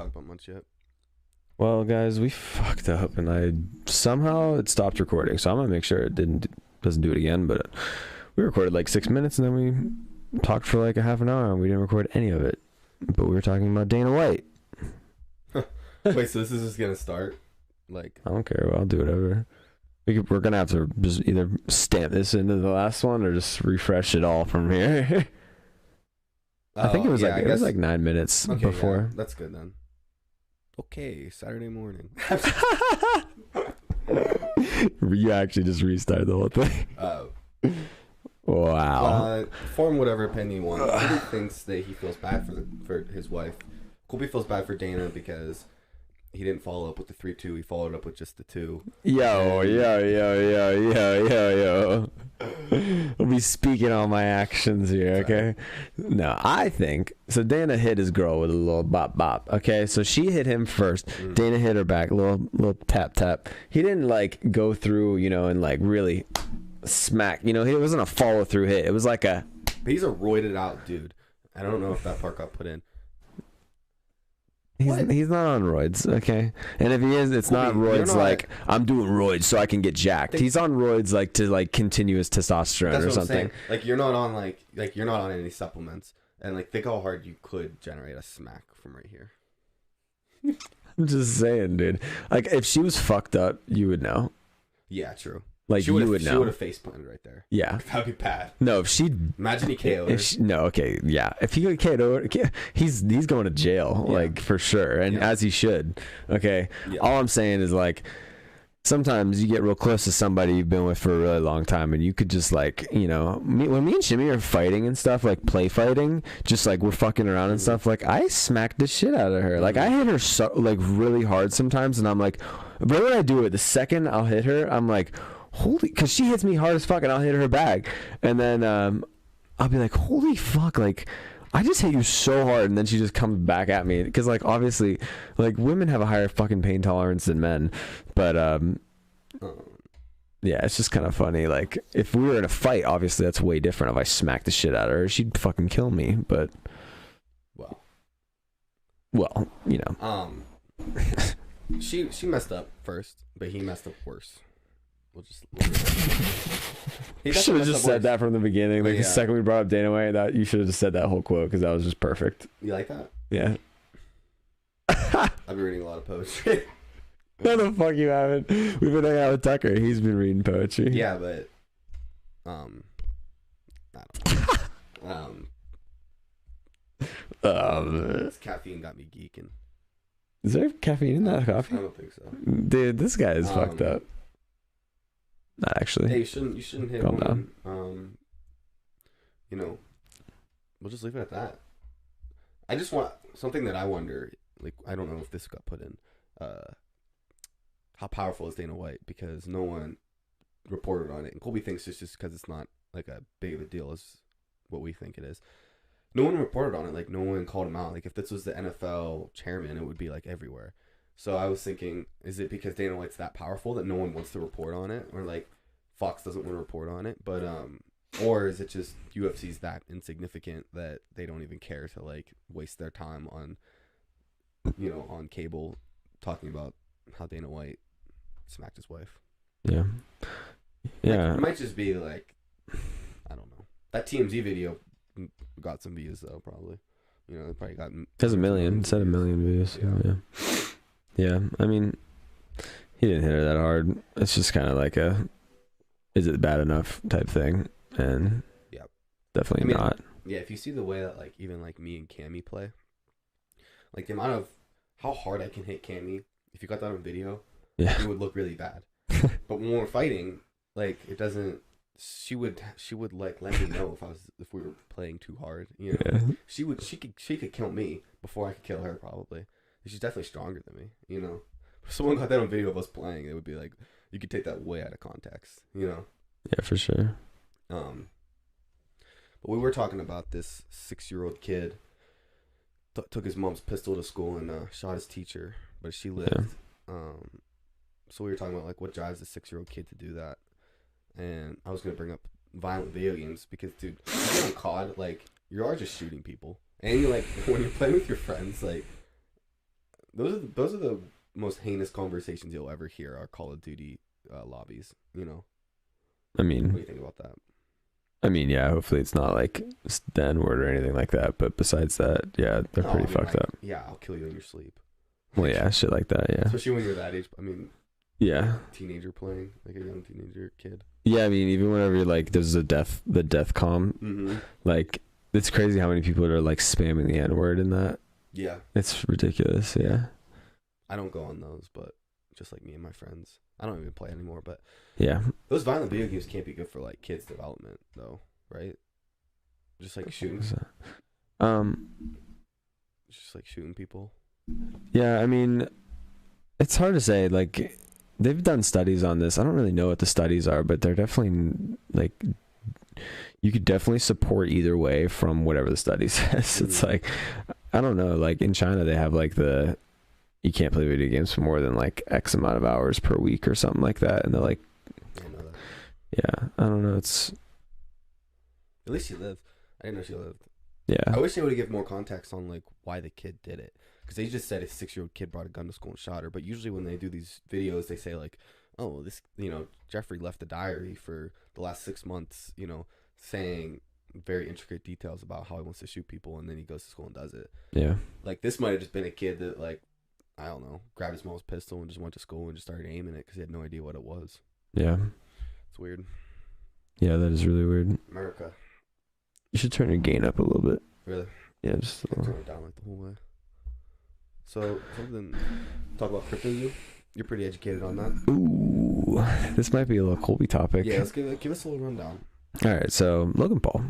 talk about much yet. Well, guys, we fucked up, and it stopped recording. So I'm gonna make sure it doesn't do it again. But we recorded like 6 minutes, and then we talked for like a half an hour, and we didn't record any of it. But we were talking about Dana White. Wait, so this is just gonna start? Like, I don't care. I'll do whatever. We're gonna have to just either stamp this into the last one or just refresh it all from here. I think it was like 9 minutes before. Yeah, that's good then. Okay, Saturday morning. You actually just restarted the whole thing. Wow. Form whatever opinion you want. Colby thinks that he feels bad for his wife. Colby feels bad for Dana because he didn't follow up with the 3-2. He followed up with just the 2. Yo. I'll be speaking on my actions here, okay? No, I think so. Dana hit his girl with a little bop bop. Okay, so she hit him first. Dana hit her back, little tap tap. He didn't like go through, and like really smack. It wasn't a follow through hit. It was like a. But he's a roided out dude. I don't know if that part got put in. He's not on roids, okay? And if he is, it's not roids like I'm doing roids so I can get jacked. He's on roids like to like continuous testosterone or something. Like you're not on like you're not on any supplements, and like think how hard you could generate a smack from right here. I'm just saying, dude. Like if she was fucked up, you would know. Yeah, true. Like you would know. She would have face planted right there. Yeah, that'd be bad. No, if she imagine he KO'd her. No, okay, yeah. If he got KO'd, he's going to jail, like for sure, and as he should. Okay, all I'm saying is like sometimes you get real close to somebody you've been with for a really long time, and you could just like when me and Shimmy are fighting and stuff, like play fighting, just like we're fucking around and stuff. Like I smacked the shit out of her. Like I hit her so like really hard sometimes, and I'm like, but when I do it, the second I'll hit her, I'm like. Holy, because she hits me hard as fuck and I'll hit her back, and then I'll be like, holy fuck, like I just hit you so hard, and then she just comes back at me because like obviously like women have a higher fucking pain tolerance than men, but yeah, it's just kind of funny. Like if we were in a fight, obviously that's way different. If I smacked the shit out of her, she'd fucking kill me. But well, she messed up first, but he messed up worse. He should have just said that from the beginning. Like the second we brought up Dana White, that you should have just said that whole quote because that was just perfect. You like that? Yeah. I've been reading a lot of poetry. No, the fuck you haven't. We've been hanging out with Tucker. He's been reading poetry. Yeah, but I don't know. This caffeine got me geeking. Is there caffeine in that coffee? I don't think so. Dude, this guy is fucked up. Not actually. Hey, you shouldn't hit Calm women. We'll just leave it at that. I just want something that I wonder. Like, I don't know if this got put in. How powerful is Dana White? Because no one reported on it, and Colby thinks it's just because it's not like a big of a deal as what we think it is. No one reported on it. Like, no one called him out. Like, if this was the NFL chairman, it would be like everywhere. So I was thinking, is it because Dana White's that powerful that no one wants to report on it? Or like Fox doesn't want to report on it? But or is it just UFC's that insignificant that they don't even care to like waste their time on on cable talking about how Dana White smacked his wife? Yeah. Yeah. Like, it might just be like, I don't know. That TMZ video got some views though, probably. It probably got has a million. It said a million views. Yeah. Yeah, I mean, he didn't hit her that hard. It's just kind of like is it bad enough type thing, and definitely not. Yeah, if you see the way that like even like me and Cammy play, like the amount of how hard I can hit Cammy, if you got that on video, it would look really bad. But when we're fighting, like it doesn't. She would like let me know if we were playing too hard. She could kill me before I could kill her probably. She's definitely stronger than me, If someone got that on video of us playing, it would be like, you could take that way out of context, Yeah, for sure. But we were talking about this 6-year-old kid took his mom's pistol to school and shot his teacher, but she lived. Yeah. So we were talking about like what drives a 6-year-old kid to do that, and I was gonna bring up violent video games because, dude, you get on COD, like you are just shooting people, and you like when you're playing with your friends, like. those are the most heinous conversations you'll ever hear are Call of Duty lobbies. You know. I mean, what do you think about that? I mean, yeah. Hopefully, it's not like the N-word or anything like that. But besides that, yeah, they're pretty fucked up. Yeah, I'll kill you in your sleep. Well, yeah, shit like that. Yeah. Especially when you're that age. I mean. Yeah. Teenager playing, like a young teenager kid. Yeah, I mean, even whenever you're like, there's the death com, like, it's crazy how many people are like spamming the N-word in that. Yeah. It's ridiculous, yeah. I don't go on those, but just like me and my friends. I don't even play anymore, but yeah. Those violent video games can't be good for like kids' development though, right? Just like shooting. Just like shooting people. Yeah, I mean, it's hard to say, like, they've done studies on this. I don't really know what the studies are, but they're definitely like, you could definitely support either way from whatever the study says. It's like, I don't know, like in China they have like you can't play video games for more than like X amount of hours per week or something like that, and they're like, yeah, I don't know. It's at least she lived. I didn't know she lived. Yeah. I wish they would give more context on like why the kid did it. Because they just said a 6-year-old kid brought a gun to school and shot her. But usually when they do these videos, they say like, oh, this, Jeffrey left a diary for the last 6 months, saying very intricate details about how he wants to shoot people. And then he goes to school and does it. Yeah. Like this might have just been a kid that like, I don't know, grabbed his mom's pistol and just went to school and just started aiming it because he had no idea what it was. Yeah. It's weird. Yeah, that is really weird. America. You should turn your gain up a little bit. Really? Yeah, just a little. Turn it down like the whole way. So, talk about CryptoZoo. You're pretty educated on that. Ooh, this might be a little Colby topic. Yeah, let's give us a little rundown. All right, so Logan Paul.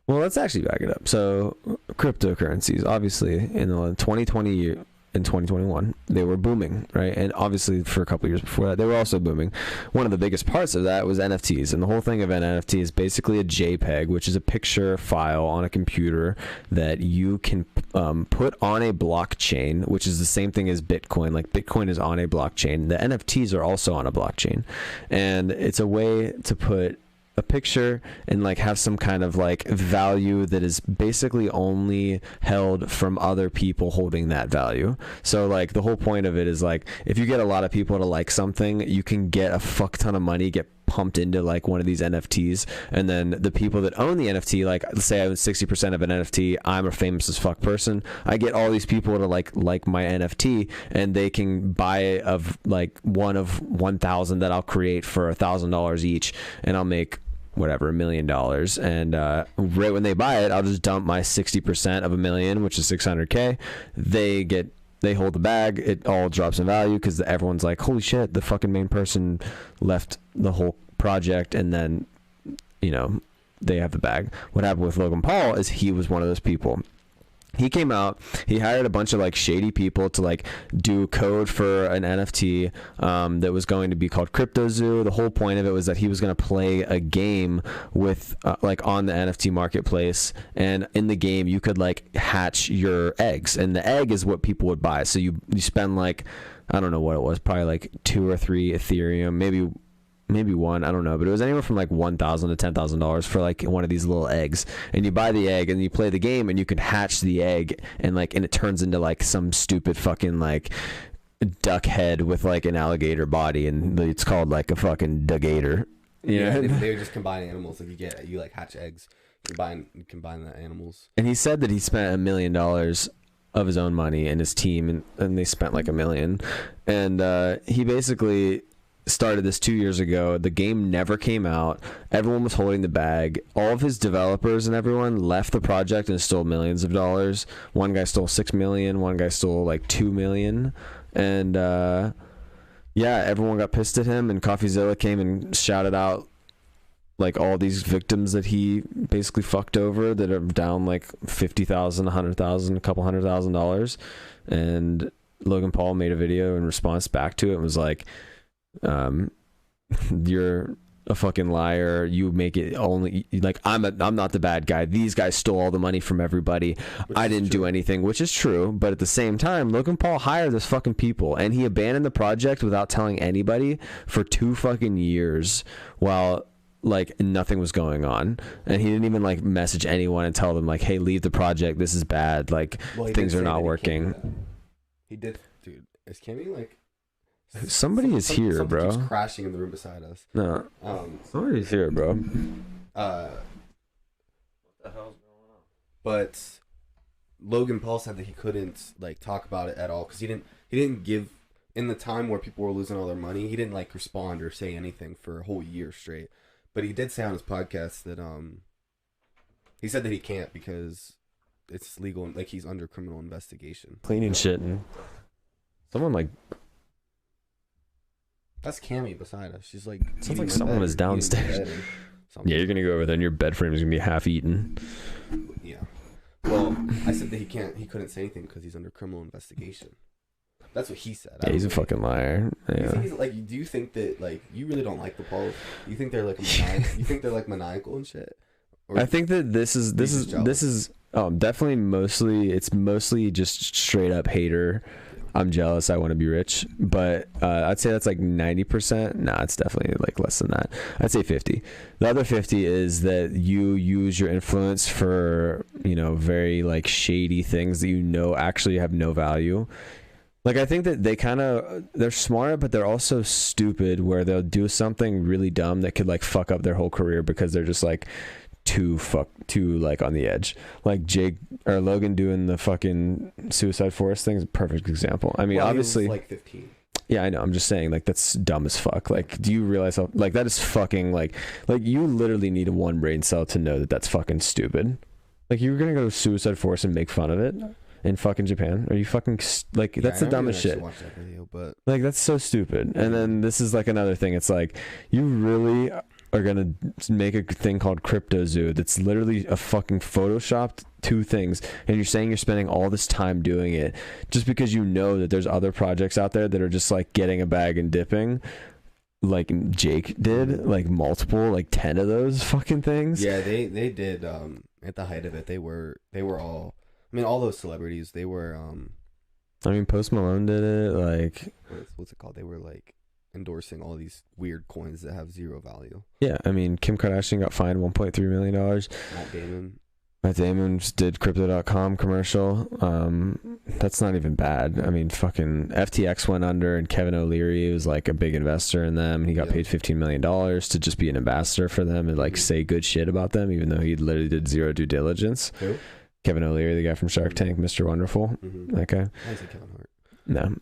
Well, let's actually back it up. So, cryptocurrencies, obviously, in the 2020 year, in 2021, they were booming, right? And obviously, for a couple of years before that, they were also booming. One of the biggest parts of that was NFTs, and the whole thing of an NFT is basically a JPEG, which is a picture file on a computer that you can put on a blockchain, which is the same thing as Bitcoin. Like Bitcoin is on a blockchain. The NFTs are also on a blockchain, and it's a way to put a picture and like have some kind of like value that is basically only held from other people holding that value. So like the whole point of it is like, if you get a lot of people to like something, you can get a fuck ton of money, get pumped into like one of these NFTs, and then the people that own the NFT, like let's say I own 60% of an NFT, I'm a famous as fuck person, I get all these people to like my NFT, and they can buy of like one of 1,000 that I'll create for $1,000 each, and I'll make whatever $1 million, and right when they buy it, I'll just dump my 60% of $1 million, which is 600K. They hold the bag. It all drops in value because everyone's like, holy shit, the fucking main person left the whole project, and then they have the bag. What happened with Logan Paul is he was one of those people. He came out, he hired a bunch of like shady people to like do code for an NFT that was going to be called CryptoZoo. The whole point of it was that he was going to play a game with like on the NFT marketplace, and in the game you could like hatch your eggs, and the egg is what people would buy. So you spend like, I don't know what it was, probably like 2 or 3 Ethereum, maybe one, I don't know, but it was anywhere from like $1,000 to $10,000 for like one of these little eggs, and you buy the egg and you play the game and you can hatch the egg, and it turns into like some stupid fucking like duck head with like an alligator body, and it's called like a fucking dugator. Yeah, they would just combine animals. Like you like hatch eggs, you combine the animals. And he said that he spent $1 million of his own money and his team, and they spent like $1 million, and he basically started this 2 years ago. The game never came out. Everyone was holding the bag. All of his developers and everyone left the project and stole millions of dollars. One guy stole $6 million. One guy stole like $2 million. And everyone got pissed at him, and CoffeeZilla came and shouted out like all these victims that he basically fucked over that are down like $50,000, $100,000, a couple $100,000. And Logan Paul made a video in response back to it and was like, you're a fucking liar. You make it only like I'm not the bad guy. These guys stole all the money from everybody. I didn't do anything, which is true. But at the same time, Logan Paul hired this fucking people, and he abandoned the project without telling anybody for 2 fucking years while like nothing was going on, and he didn't even like message anyone and tell them like, hey, leave the project, this is bad, like things are not working. He did, dude. Is Cammy like? Somebody is here, bro. Keeps crashing in the room beside us. No. Somebody's here, bro. What the hell's going on? But Logan Paul said that he couldn't like talk about it at all because he didn't give in the time where people were losing all their money. He didn't like respond or say anything for a whole year straight. But he did say on his podcast that he said that he can't because it's legal, like he's under criminal investigation. Cleaning shit and someone like. That's Cammy beside us. She's like. Sounds like someone is downstairs. Yeah, you're gonna go over there and your bed frame is gonna be half eaten. Yeah. Well, I said that he couldn't say anything because he's under criminal investigation. That's what he said. Yeah, he's a fucking liar. Yeah. Do you think that like you really don't like the Pauls? You think they're like you think they're like maniacal and shit? Or I think that this is definitely mostly just straight up hater. I'm jealous. I want to be rich, but I'd say that's like 90%. Nah, it's definitely like less than that. I'd say 50. The other 50 is that you use your influence for, very like shady things that actually have no value. Like I think that they're smart, but they're also stupid where they'll do something really dumb that could like fuck up their whole career because they're just like too like on the edge. Like Jake or Logan doing the fucking Suicide Forest thing is a perfect example. I mean, obviously, he was like 15. Yeah, I know. I'm just saying, like, that's dumb as fuck. Like, do you realize how, like, that is fucking, like you literally need a one brain cell to know that that's fucking stupid. Like, you're gonna go to Suicide Forest and make fun of it in fucking Japan? Are you fucking, like, yeah, that's the dumbest shit. Watch that video, but like, that's so stupid. And then this is, like, another thing. It's like, you really are gonna make a thing called CryptoZoo that's literally a fucking photoshopped two things, and you're saying you're spending all this time doing it just because you know that there's other projects out there that are just like getting a bag and dipping, like Jake did, like multiple, like 10 of those fucking things. Yeah, they did. At the height of it, they were all. I mean, all those celebrities. They were. I mean, Post Malone did it. Like, what's it called? They were like endorsing all these weird coins that have zero value. Yeah, I mean, Kim Kardashian got fined $1.3 million. Matt Damon just did Crypto.com commercial. That's not even bad. I mean, fucking FTX went under, and Kevin O'Leary was like a big investor in them. He got paid $15 million to just be an ambassador for them and like say good shit about them, even though he literally did zero due diligence. Who? Kevin O'Leary, the guy from Shark Tank, Mr. Wonderful. Mm-hmm. That guy. I say Kevin Hart. No.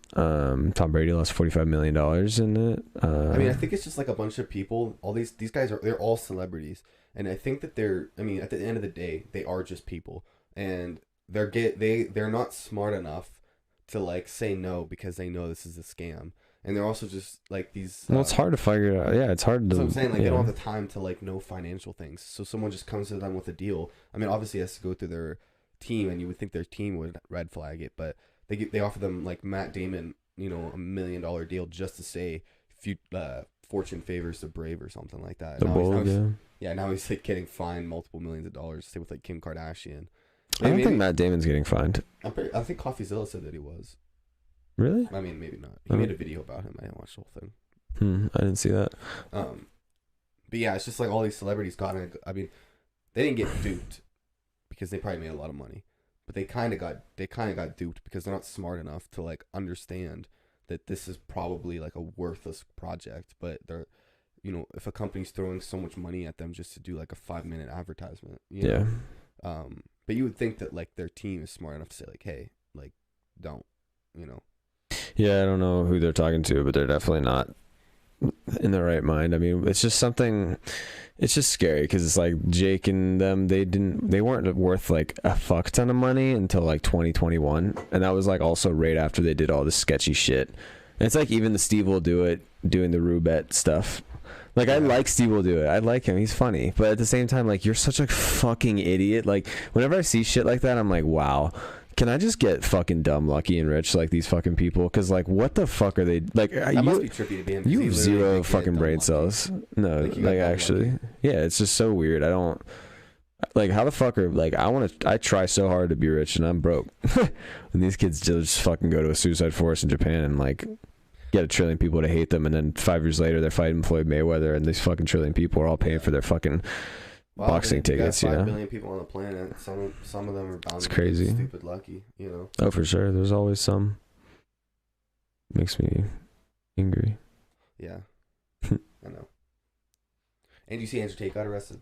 Tom Brady lost $45 million in it. I mean, I think it's just like a bunch of people. All these guys they're all celebrities, and I think that I mean, at the end of the day, they are just people, and they're not smart enough to like say no because they know this is a scam, and they're also just like these. Well, it's hard to figure it out. Yeah, it's hard to. So I'm saying, like, they don't have the time to like know financial things. So someone just comes to them with a deal. I mean, obviously, it has to go through their team, and you would think their team would red flag it, but they offer them like Matt Damon, $1 million deal just to say fortune favors the brave or something like that. Now he's like getting fined multiple millions of dollars. Same with like Kim Kardashian. I don't think Matt Damon's getting fined. I think CoffeeZilla said that he was. Really? I mean, maybe not. He made a video about him. I didn't watch the whole thing. I didn't see that. But yeah, it's just like all these celebrities I mean, they didn't get duped because they probably made a lot of money. But they kind of got duped because they're not smart enough to like understand that this is probably like a worthless project. But they're, if a company's throwing so much money at them just to do like a 5-minute advertisement, know? But you would think that like their team is smart enough to say like, hey, like, don't, Yeah, I don't know who they're talking to, but they're definitely not in the right mind. I mean, it's just scary because it's like Jake and them, they weren't worth like a fuck ton of money until like 2021, and that was like also right after they did all this sketchy shit. And it's like even the Steve will do it doing the Roulette stuff. Like, I like Steve will do it. I like him. He's funny. But at the same time, like, you're such a fucking idiot. Like, whenever I see shit like that, I'm like, wow. Can I just get fucking dumb, lucky, and rich like these fucking people? Because, like, what the fuck are they... Like, that must be trippy to be him. You have zero fucking brain cells. No, like actually. Lucky. Yeah, it's just so weird. I don't... Like, how the fuck are... Like, I try so hard to be rich, and I'm broke. And these kids just fucking go to a suicide forest in Japan and, like... Get 1 trillion people to hate them, and then 5 years later they're fighting Floyd Mayweather, and these fucking 1 trillion people are all paying for their fucking boxing tickets. You got 5 billion people on the planet. Some of them are bound to be stupid lucky. Oh, for sure. There's always some. makes me angry. Yeah, I know. And you see Andrew Tate got arrested?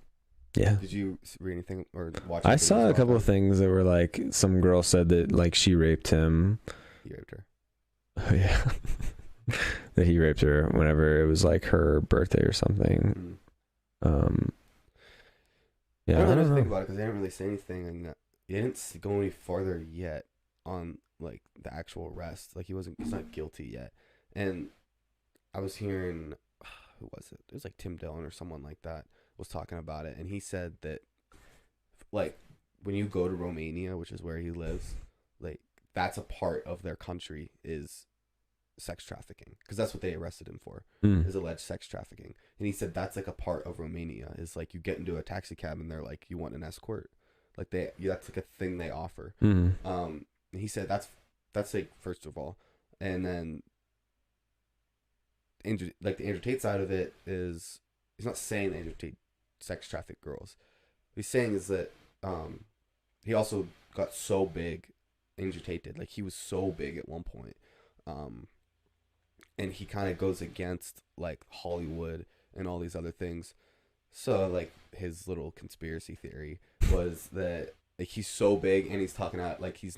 Yeah. Did you read anything or watch? I saw a couple of things that were like, some girl said that like she raped him. He raped her. Oh, yeah. That he raped her whenever it was like her birthday or something. Yeah, I don't know. Think about it because they didn't really say anything, and he didn't go any farther yet on like the actual arrest. Like he's not guilty yet. And I was hearing, who was it? It was like Tim Dillon or someone like that was talking about it, and he said that like when you go to Romania, which is where he lives, like that's a part of their country is sex trafficking, because that's what they arrested him for, is alleged sex trafficking. And he said that's like a part of Romania, is like you get into a taxi cab and they're like, you want an escort, like that's like a thing they offer. And he said that's like, first of all, and then like the Andrew Tate side of it is, he's not saying that Andrew Tate sex trafficked girls. What he's saying is that he also got so big, Andrew Tate did, like he was so big at one point, and he kind of goes against like Hollywood and all these other things. So like his little conspiracy theory was that like he's so big, and he's talking out like he's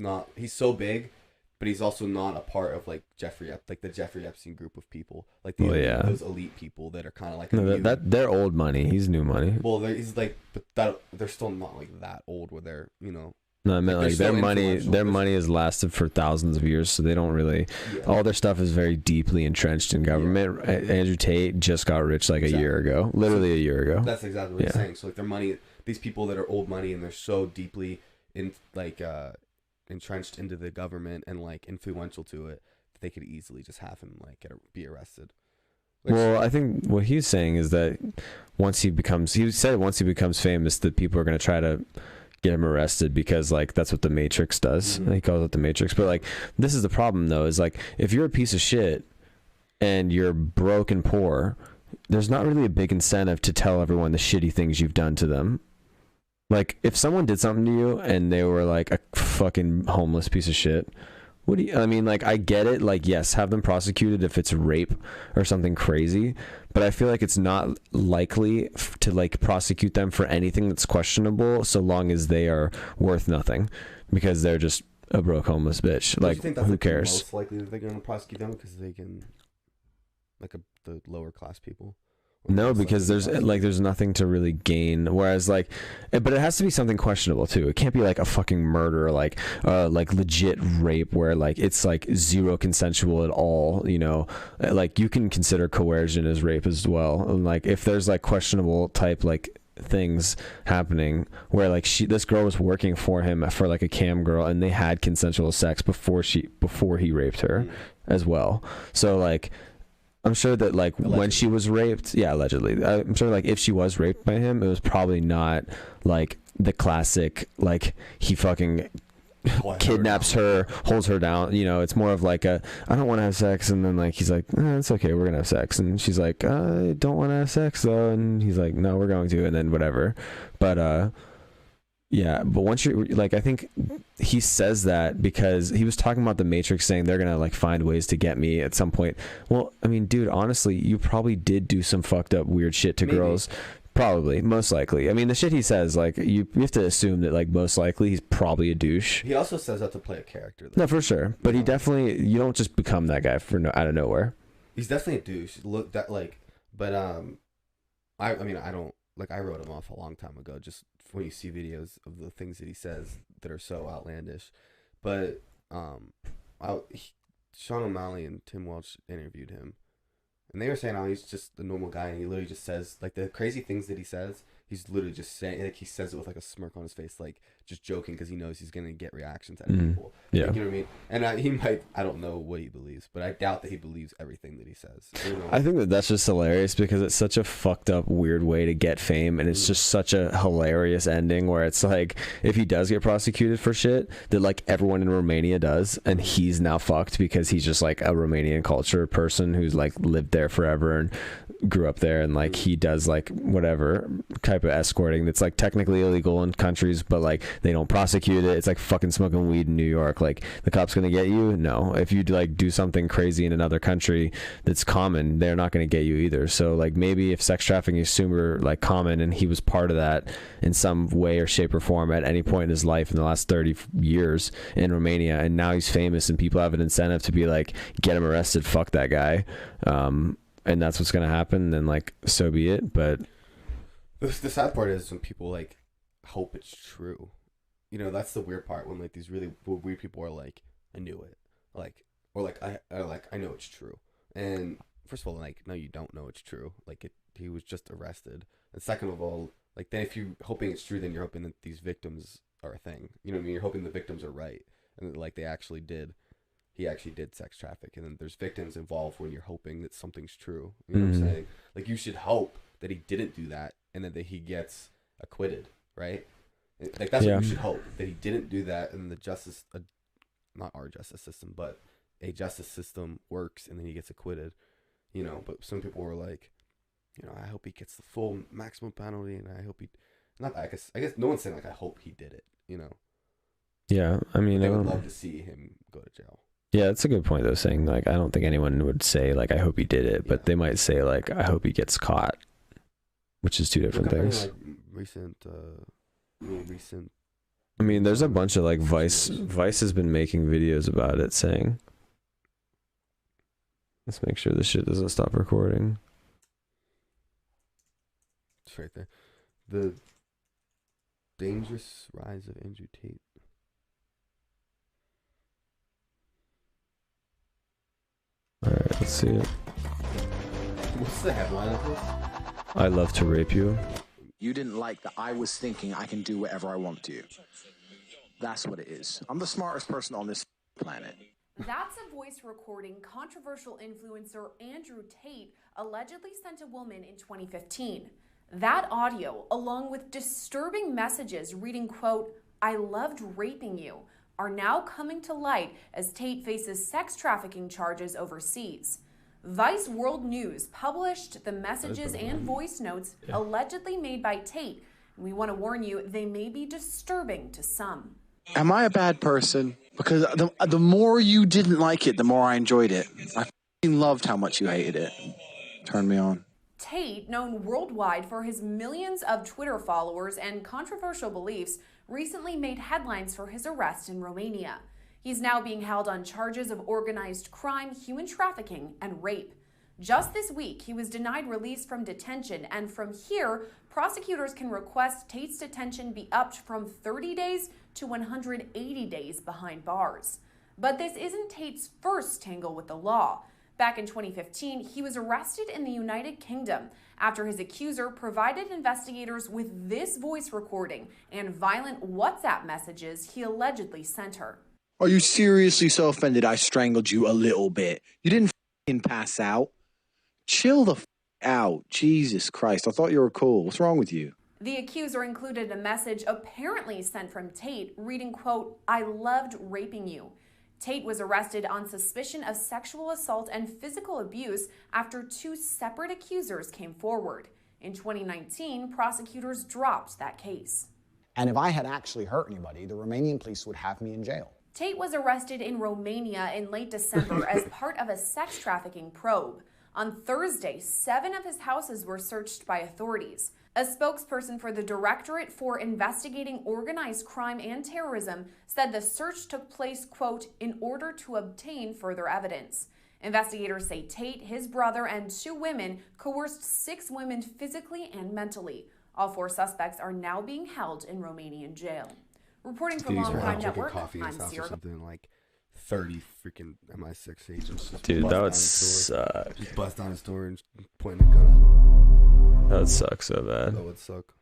so big, but he's also not a part of like the Jeffrey Epstein group of people, like those elite people that are kind of like that they're old money. He's new money. Well, he's like, but that they're still not like that old where they're, you know. No, I meant like their money has lasted for thousands of years, so they don't really. Yeah. All their stuff is very deeply entrenched in government. Yeah. Andrew Tate just got rich like a year ago, literally a year ago. That's exactly what he's saying. So like their money, these people that are old money and they're so deeply in like entrenched into the government and like influential to it, that they could easily just have him like be arrested. Well, I think what he's saying is that once he becomes famous, that people are going to try to get him arrested, because like that's what the Matrix does. He calls it the Matrix. But like this is the problem though, is like if you're a piece of shit and you're broke and poor, there's not really a big incentive to tell everyone the shitty things you've done to them. Like if someone did something to you and they were like a fucking homeless piece of shit, I mean, like, I get it. Like, yes, have them prosecuted if it's rape or something crazy. But I feel like it's not likely to, like, prosecute them for anything that's questionable so long as they are worth nothing, because they're just a broke homeless bitch. Like, who cares? Most likely that they're going to prosecute them because they can, like, the lower class people. No, because there's nothing to really gain. Whereas like, but it has to be something questionable too. It can't be like a fucking murder, like legit rape where like it's like zero consensual at all. You know, like you can consider coercion as rape as well. And like if there's like questionable type like things happening where like this girl was working for him for like a cam girl and they had consensual sex before he raped her as well. So like. I'm sure that like allegedly. When she was raped, allegedly, I'm sure like if she was raped by him, it was probably not like the classic like he fucking kidnaps her, holds her down. You know, it's more of like I don't want to have sex, and then like he's like, it's okay, we're gonna have sex, and she's like, I don't want to have sex though, and he's like, no, we're going to, and then whatever. But yeah, but once you're like, I think he says that because he was talking about the Matrix, saying they're gonna like find ways to get me at some point. Well, I mean, dude, honestly, you probably did do some fucked up weird shit to girls. Probably, most likely. I mean, the shit he says, like you have to assume that like most likely he's probably a douche. He also says that to play a character, though. No, for sure. But he definitely, you don't just become that guy out of nowhere. He's definitely a douche. Look that like, but I mean, I don't like. I wrote him off a long time ago. Just when you see videos of the things that he says that are so outlandish. But Sean O'Malley and Tim Welch interviewed him, and they were saying how he's just a normal guy, and he literally just says like the crazy things that he says. He's literally just saying, like, he says it with like a smirk on his face, like just joking because he knows he's gonna get reactions out of people. Yeah, like, you know what I mean. And he might, I don't know what he believes, but I doubt that he believes everything that he says. You know? I think that's just hilarious because it's such a fucked up, weird way to get fame, and it's just such a hilarious ending where it's like if he does get prosecuted for shit that like everyone in Romania does, and he's now fucked because he's just like a Romanian culture person who's like lived there forever and grew up there, and like he does like whatever type type of escorting that's like technically illegal in countries, but like they don't prosecute it. It's like fucking smoking weed in New York. Like the cops gonna get you? No. If you like do something crazy in another country that's common, they're not gonna get you either. So like maybe if sex trafficking is super like common and he was part of that in some way or shape or form at any point in his life in the last 30 years in Romania, and now he's famous and people have an incentive to be like, get him arrested, fuck that guy, and that's what's gonna happen, then like so be it. But the sad part is when people like hope it's true. You know, that's the weird part, when like these really weird people are like, I knew it, like, or like I know it's true. And first of all, like, no, you don't know it's true. Like he was just arrested. And second of all, like, then if you're hoping it's true, then you're hoping that these victims are a thing. You know what I mean? You're hoping the victims are right, and that, like, he actually did sex traffic, and then there's victims involved when you're hoping that something's true. You know what I'm saying? Like, you should hope that he didn't do that, and then that he gets acquitted, right? Like, that's what you should hope, that he didn't do that, and the justice, not our justice system, but a justice system works, and then he gets acquitted. You know, but some people were like, you know, I hope he gets the full maximum penalty, and I hope he, not, I guess no one's saying like, I hope he did it, you know? Yeah, I mean, I would love to see him go to jail. Yeah, that's a good point though, saying like, I don't think anyone would say like, I hope he did it, but they might say like, I hope he gets caught, which is two different things. Like recent. I mean, there's a bunch of like Vice has been making videos about it saying, let's make sure this shit doesn't stop recording. It's right there. The dangerous rise of Andrew Tate. Alright, let's see it. What's the headline of this? I love to rape you. You didn't like that I was thinking I can do whatever I want to. That's what it is. I'm the smartest person on this planet. That's a voice recording controversial influencer Andrew Tate allegedly sent a woman in 2015. That audio, along with disturbing messages reading, quote, I loved raping you, are now coming to light as Tate faces sex trafficking charges overseas. Vice World News published the messages and voice notes allegedly made by Tate, and we want to warn you, they may be disturbing to some. Am I a bad person? Because the more you didn't like it, the more I enjoyed it. I f***ing loved how much you hated it. Turned me on. Tate, known worldwide for his millions of Twitter followers and controversial beliefs, recently made headlines for his arrest in Romania. He's now being held on charges of organized crime, human trafficking, and rape. Just this week, he was denied release from detention, and from here, prosecutors can request Tate's detention be upped from 30 days to 180 days behind bars. But this isn't Tate's first tangle with the law. Back in 2015, he was arrested in the United Kingdom after his accuser provided investigators with this voice recording and violent WhatsApp messages he allegedly sent her. Are you seriously so offended I strangled you a little bit? You didn't f***ing pass out? Chill the f*** out. Jesus Christ, I thought you were cool. What's wrong with you? The accuser included a message apparently sent from Tate reading, quote, I loved raping you. Tate was arrested on suspicion of sexual assault and physical abuse after two separate accusers came forward. In 2019, prosecutors dropped that case. And if I had actually hurt anybody, the Romanian police would have me in jail. Tate was arrested in Romania in late December as part of a sex trafficking probe. On Thursday, 7 of his houses were searched by authorities. A spokesperson for the Directorate for Investigating Organized Crime and Terrorism said the search took place, quote, in order to obtain further evidence. Investigators say Tate, his brother, and 2 women coerced 6 women physically and mentally. All 4 suspects are now being held in Romanian jail. Reporting from Long Crime Network, I'm Sierra. Something like 30 freaking MI6 agents. Dude, that would suck. Just bust down his door and point a gun at him. That would suck so bad. That would suck.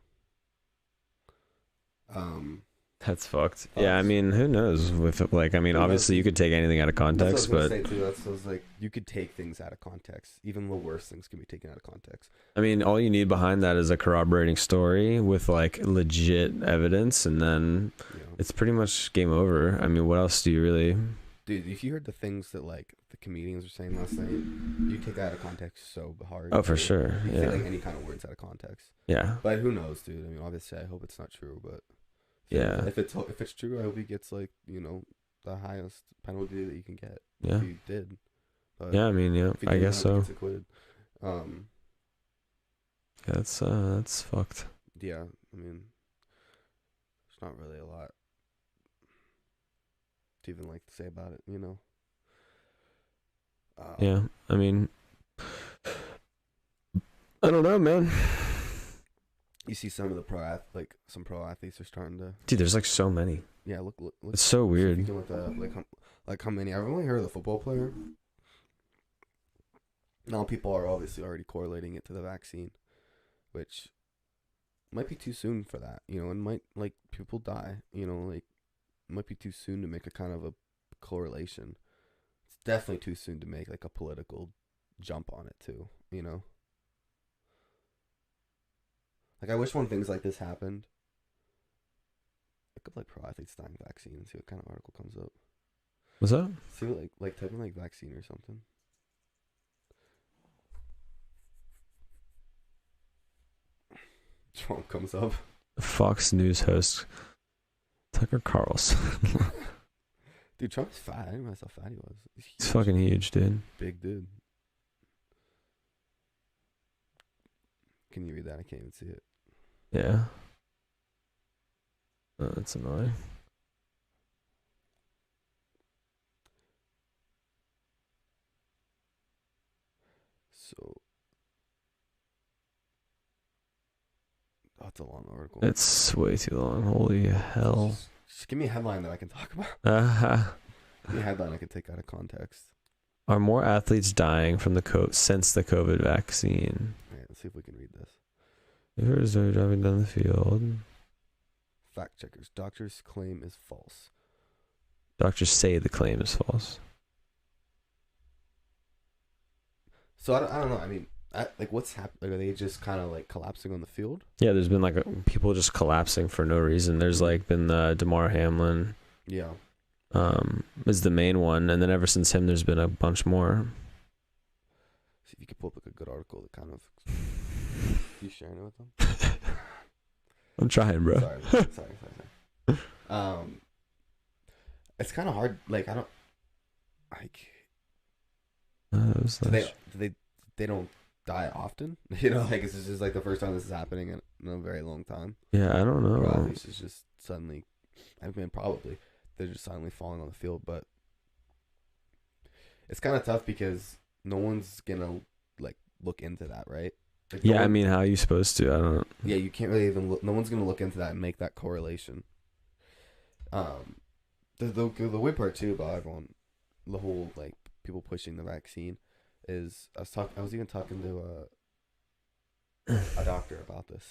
That's fucked. Yeah, I mean, who knows? With like, I mean, obviously you could take anything out of context, but that's like you could take things out of context. Even the worst things can be taken out of context. I mean, all you need behind that is a corroborating story with like legit evidence, and then it's pretty much game over. I mean, what else do you really? Dude, if you heard the things that like the comedians were saying last night, you take that out of context so hard. Oh, for sure. You Yeah. take like any kind of words out of context. Yeah. But who knows, dude? I mean, obviously, I hope it's not true, but Yeah. if it's true, I hope he gets like the highest penalty that you can get. Yeah. If he did. But Yeah. I mean, yeah. if he I didn't, guess hope he so. gets acquitted. Yeah, that's fucked. Yeah. I mean, there's not really a lot to even like to say about it, Yeah. I mean, I don't know, man. You see some of the some pro athletes are starting to. Dude, there's like so many. Yeah, look. It's so weird. Speaking with how many? I've only heard of the football player. Now people are obviously already correlating it to the vaccine, which might be too soon for that. And might people die. It might be too soon to make a kind of a correlation. It's definitely too soon to make like a political jump on it too. Like I wish when things like this happened, I could like pro athletes dying vaccine and see what kind of article comes up. What's that? See what like type in like vaccine or something. Trump comes up. Fox News host Tucker Carlson. Dude, Trump's fat. I didn't realize how fat he was. He's fucking huge, dude. Big dude. Can you read that? I can't even see it. Yeah. Oh, that's annoying. So, it's a long article. It's way too long. Holy hell. Just give me a headline that I can talk about. Uh-huh. Give me a headline I can take out of context. Are more athletes dying from since the COVID vaccine? All right, let's see if we can read this. Who's driving down the field? Fact checkers. Doctors' claim is false. Doctors say the claim is false. So I don't know. I mean, what's happening? Are they just kind of like collapsing on the field? Yeah, there's been like people just collapsing for no reason. There's like been Damar Hamlin. Yeah. Is the main one, and then ever since him, there's been a bunch more. See if you could pull up like a good article that kind of. You sharing it with them? I'm trying, bro. Sorry. It's kind of hard. Like I don't like. They don't die often. Like this is just like the first time this is happening in a very long time. Yeah, I don't know. Or at least it's just suddenly. I mean, probably they're just suddenly falling on the field, but it's kind of tough because no one's gonna like look into that, right? Like, yeah, I mean, how are you supposed to? I don't. Yeah, you can't really even look. No one's gonna look into that and make that correlation. The weird part too about everyone, the whole like people pushing the vaccine, is I was even talking to a doctor about this,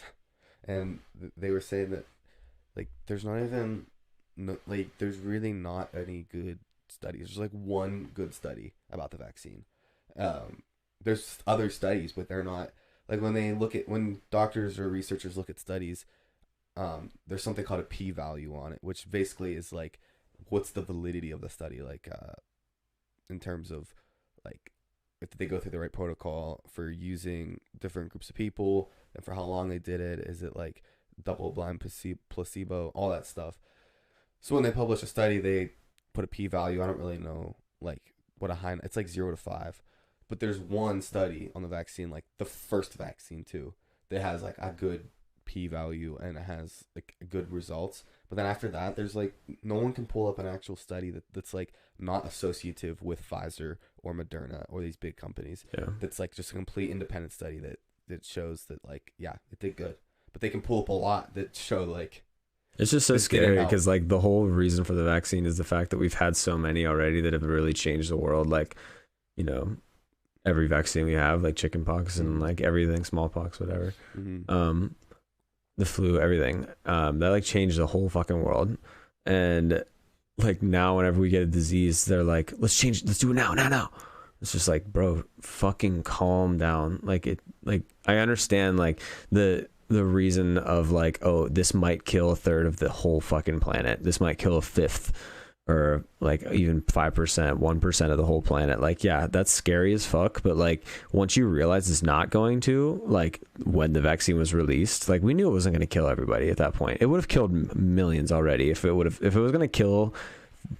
and they were saying that like there's really not any good studies. There's like one good study about the vaccine. There's other studies, but they're not. Like when doctors or researchers look at studies, there's something called a p-value on it, which basically is like, what's the validity of the study? Like, in terms of like, if they go through the right protocol for using different groups of people and for how long they did it. Is it like double-blind placebo, all that stuff. So when they publish a study, they put a p-value. I don't really know like what it's like 0 to 5. But there's one study on the vaccine, like the first vaccine too, that has like a good p-value and it has like good results. But then after that, there's like no one can pull up an actual study that's like not associative with Pfizer or Moderna or these big companies. Yeah. That's like just a complete independent study that shows that like, yeah, it did good. But they can pull up a lot that show like. It's just so scary because like the whole reason for the vaccine is the fact that we've had so many already that have really changed the world. Like, every vaccine we have, like chickenpox and like everything, smallpox, whatever, the flu, everything, that like changed the whole fucking world. And like now, whenever we get a disease, they're like, let's do it now. It's just like, bro, fucking calm down. Like I understand like the reason of like, oh, this might kill a third of the whole fucking planet. This might kill a fifth or like even 5%, 1% of the whole planet. Like, yeah, that's scary as fuck. But like, once you realize it's not going to, like when the vaccine was released, like we knew it wasn't going to kill everybody at that point. It would have killed millions already if it was going to kill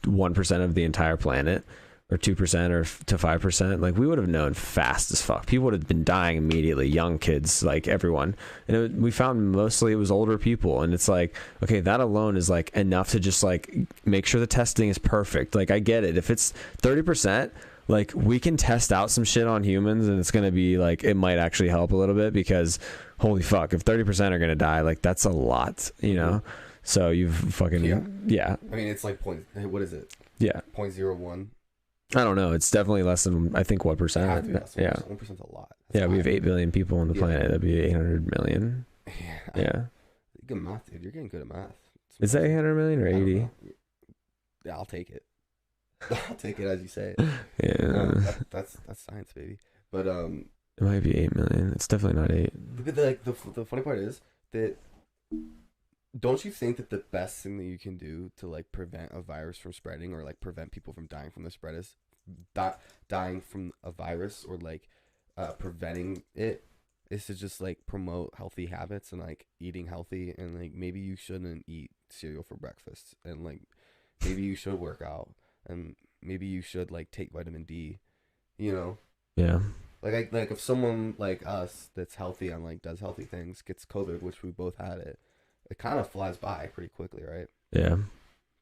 1% of the entire planet, or 2% or to 5%, like we would have known fast as fuck. People would have been dying immediately, young kids, like everyone. And we found mostly it was older people. And it's like, okay, that alone is like enough to just like make sure the testing is perfect. Like I get it. If it's 30%, like we can test out some shit on humans and it's going to be like, it might actually help a little bit, because holy fuck, if 30% are going to die, like that's a lot, you know? So you've fucking, yeah. I mean, it's like what is it? Yeah. 0.01. I don't know. It's definitely less than, I think, 1%. Yeah. 1%'s a lot. That's we have 8 billion people on the planet. That'd be 800 million. Yeah. Good math, dude. You're getting good at math. Is that 800 million or 80? Yeah, I'll take it. I'll take it as you say it. Yeah. That's science, baby. But it might be 8 million. It's definitely not 8. But the funny part is that, don't you think that the best thing that you can do to like prevent a virus from spreading, or like prevent people from dying from the spread, is dying from a virus, or like preventing it, is to just like promote healthy habits and like eating healthy, and like maybe you shouldn't eat cereal for breakfast, and like maybe you should work out, and maybe you should like take vitamin D, you know? Yeah. Like if someone like us that's healthy and like does healthy things gets COVID, which we both had it kind of flies by pretty quickly, right? Yeah.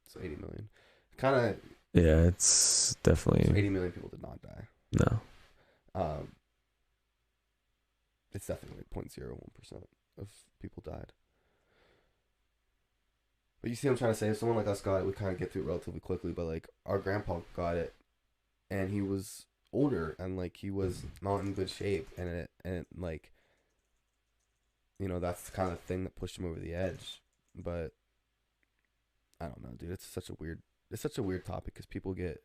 So 80 million. Kind of. Yeah, it's definitely. So 80 million people did not die. No. It's definitely like 0.01% of people died. But you see what I'm trying to say? If someone like us got it, we kind of get through it relatively quickly. But like our grandpa got it, and he was older, and like he was not in good shape, and like, you know, that's the kind of thing that pushed him over the edge. But I don't know, dude. It's such a weird topic, because people get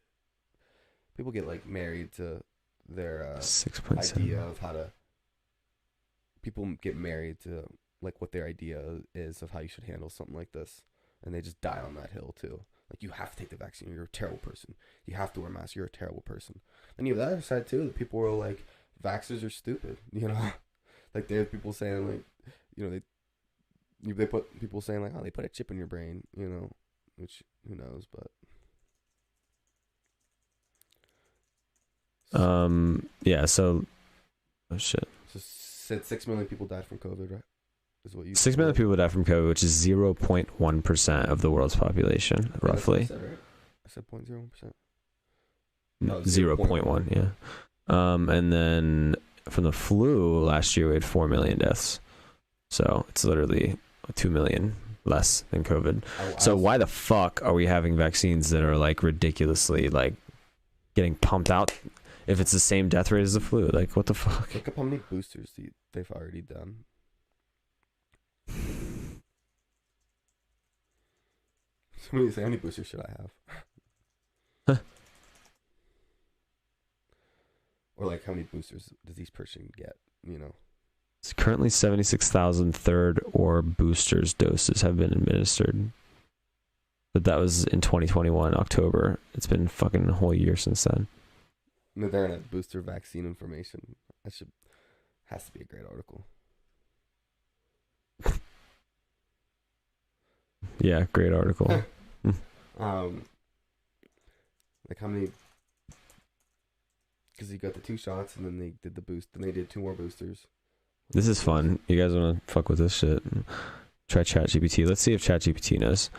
like married to their 6.7 idea of how to. People get married to like what their idea is of how you should handle something like this, and they just die on that hill too. Like, you have to take the vaccine, or you're a terrible person. You have to wear a mask, you're a terrible person. And you have the other side too, that people are like, vaxxers are stupid, you know. Like, they have people saying like, you know, they put people saying like, oh, they put a chip in your brain, you know, which who knows, but yeah, so oh shit. So said 6 million people died from COVID, right? Is what you 6 million people died from COVID, which is 0.1% of the world's population, roughly. That's what I said, right? I said 0.01%. No, 0.1, yeah. And then from the flu last year, we had 4 million deaths. So it's literally 2 million less than COVID. So why the fuck are we having vaccines that are like ridiculously like getting pumped out if it's the same death rate as the flu? Like, what the fuck? Look up how many boosters they've already done. Somebody say, how many boosters should I have? Or like, how many boosters does each person get, you know? It's currently 76,000 third or boosters doses have been administered. But that was in 2021, October. It's been fucking a whole year since then. Moderna booster vaccine information. Has to be a great article. Yeah, great article. Like how many? Because you got the 2 shots, and then they did the boost, then they did 2 more boosters. This is fun. You guys want to fuck with this shit? Try ChatGPT. Let's see if ChatGPT knows.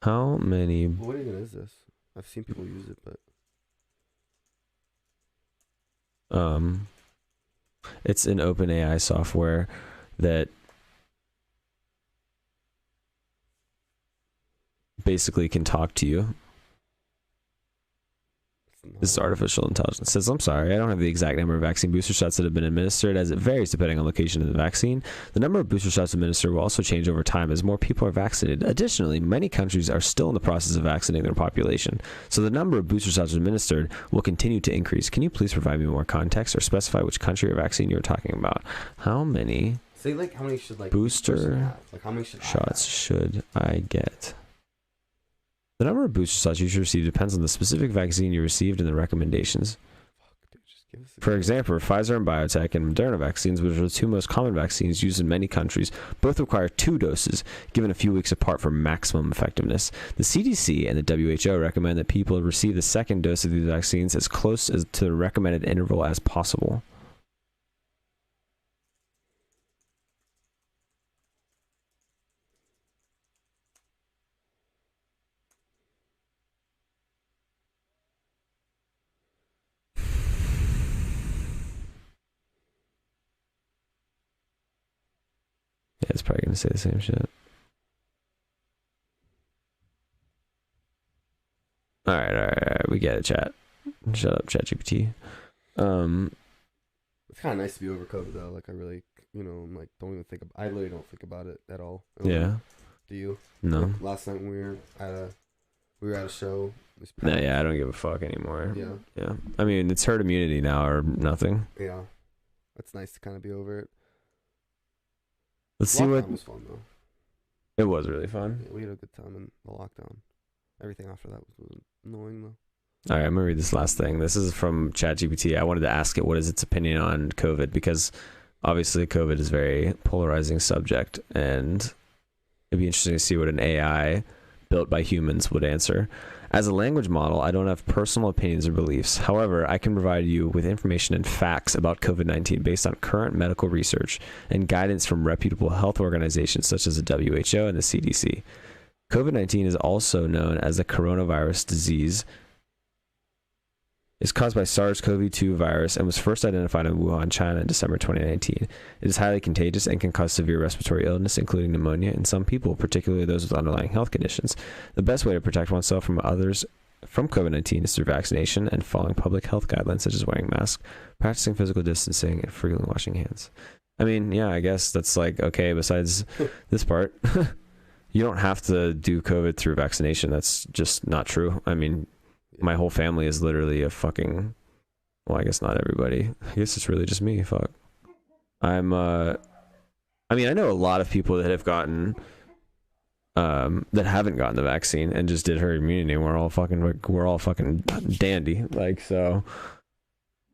How many? What even is this? I've seen people use it, but it's an OpenAI software that basically can talk to you. This is artificial intelligence. It says, I'm sorry, I don't have the exact number of vaccine booster shots that have been administered, as it varies depending on location of the vaccine. The number of booster shots administered will also change over time as more people are vaccinated. Additionally, many countries are still in the process of vaccinating their population, so the number of booster shots administered will continue to increase. Can you please provide me more context or specify which country or vaccine you're talking about? How many say like how many should like booster like how many should shots should I get? The number of booster shots you should receive depends on the specific vaccine you received and the recommendations. For example, Pfizer and BioNTech and Moderna vaccines, which are the two most common vaccines used in many countries, both require 2 doses, given a few weeks apart for maximum effectiveness. The CDC and the WHO recommend that people receive the second dose of these vaccines as close as to the recommended interval as possible. Yeah, it's probably going to say the same shit. All right. We get it, chat. Shut up, ChatGPT. It's kind of nice to be over COVID, though. Like, I really, I'm like, don't even think I literally don't think about it at all. Yeah. Do you? No. Like, last night when we were at a show. No, yeah, I don't give a fuck anymore. Yeah. Yeah. I mean, it's herd immunity now or nothing. Yeah. It's nice to kind of be over it. Let's see what. Lockdown was fun, though. It was really fun. Yeah, we had a good time in the lockdown. Everything after that was annoying, though. All right, I'm going to read this last thing. This is from ChatGPT. I wanted to ask it what is its opinion on COVID, because obviously COVID is a very polarizing subject, and it'd be interesting to see what an AI built by humans would answer. As a language model, I don't have personal opinions or beliefs. However, I can provide you with information and facts about COVID-19 based on current medical research and guidance from reputable health organizations such as the WHO and the CDC. COVID-19 is also known as the coronavirus disease. It's caused by SARS-CoV-2 virus and was first identified in Wuhan, China in December 2019. It is highly contagious and can cause severe respiratory illness, including pneumonia, in some people, particularly those with underlying health conditions. The best way to protect oneself from others from COVID-19 is through vaccination and following public health guidelines such as wearing masks, practicing physical distancing, and frequently washing hands. I mean, yeah, I guess that's like, okay, besides this part. You don't have to do COVID through vaccination. That's just not true. I mean, my whole family is literally a fucking, well, I guess not everybody. I guess it's really just me. Fuck. I mean, I know a lot of people that have gotten, that haven't gotten the vaccine and just did herd immunity, and we're all fucking dandy. Like, so,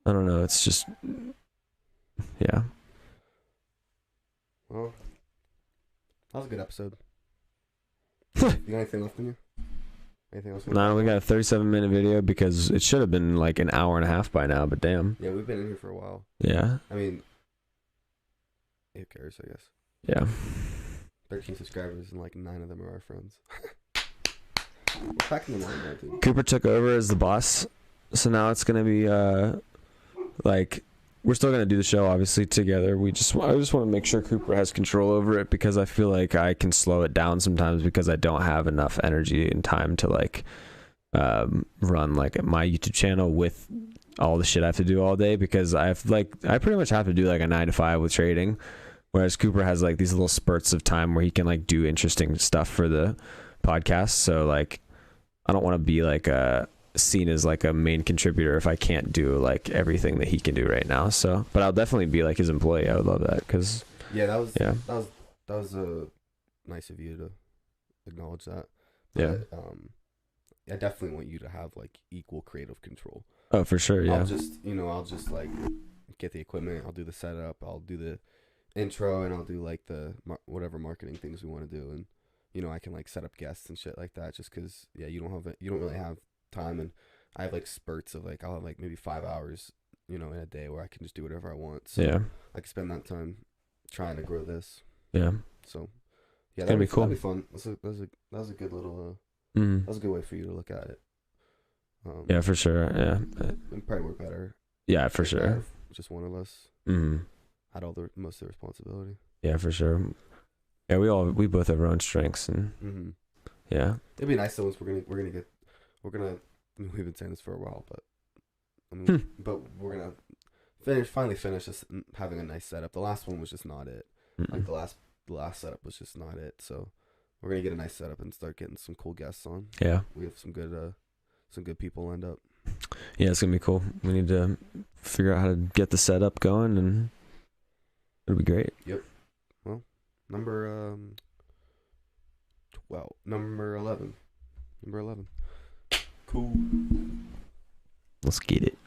I don't know. It's just, yeah. Well, that was a good episode. You got anything left in you? Anything else? No, we got a 37-minute video because it should have been like an hour and a half by now, but damn. Yeah, we've been in here for a while. Yeah. I mean, who cares, I guess. Yeah. 13 subscribers and like 9 of them are our friends. We're packing them on now, dude. Cooper took over as the boss, so now it's gonna be like, we're still gonna do the show obviously together. I just want to make sure Cooper has control over it, because I feel like I can slow it down sometimes because I don't have enough energy and time to like run like my YouTube channel with all the shit I have to do all day, because I pretty much have to do like a 9 to 5 with trading, whereas Cooper has like these little spurts of time where he can like do interesting stuff for the podcast. So like, I don't want to be like seen as like a main contributor if I can't do like everything that he can do right now. So, but I'll definitely be like his employee. I would love that, because that was nice of you to acknowledge that. But, I definitely want you to have like equal creative control. Oh, for sure. Yeah. I'll just like get the equipment. I'll do the setup. I'll do the intro, and I'll do like the whatever marketing things we want to do. And I can like set up guests and shit like that. Just because you don't really have time, and I have like spurts of like I'll have like maybe 5 hours in a day where I can just do whatever I want. So yeah, I can spend that time trying to grow this. Yeah. So yeah, that'd be cool. That'd be fun. That was a good little that was a good way for you to look at it. Yeah, for sure. Yeah, it'd probably work better. Yeah, for sure. Just one of us had all the most of the responsibility. Yeah, for sure. Yeah, we both have our own strengths, and yeah, it'd be nice though once we've been saying this for a while, but but we're gonna finally finish this having a nice setup. The last one was just not it. Like the last setup was just not it. So we're gonna get a nice setup and start getting some cool guests on. Yeah, we have some good people lined up. Yeah, it's gonna be cool. We need to figure out how to get the setup going, and it'll be great. Yep. Well, number 11. Number 11. Cool. Let's get it.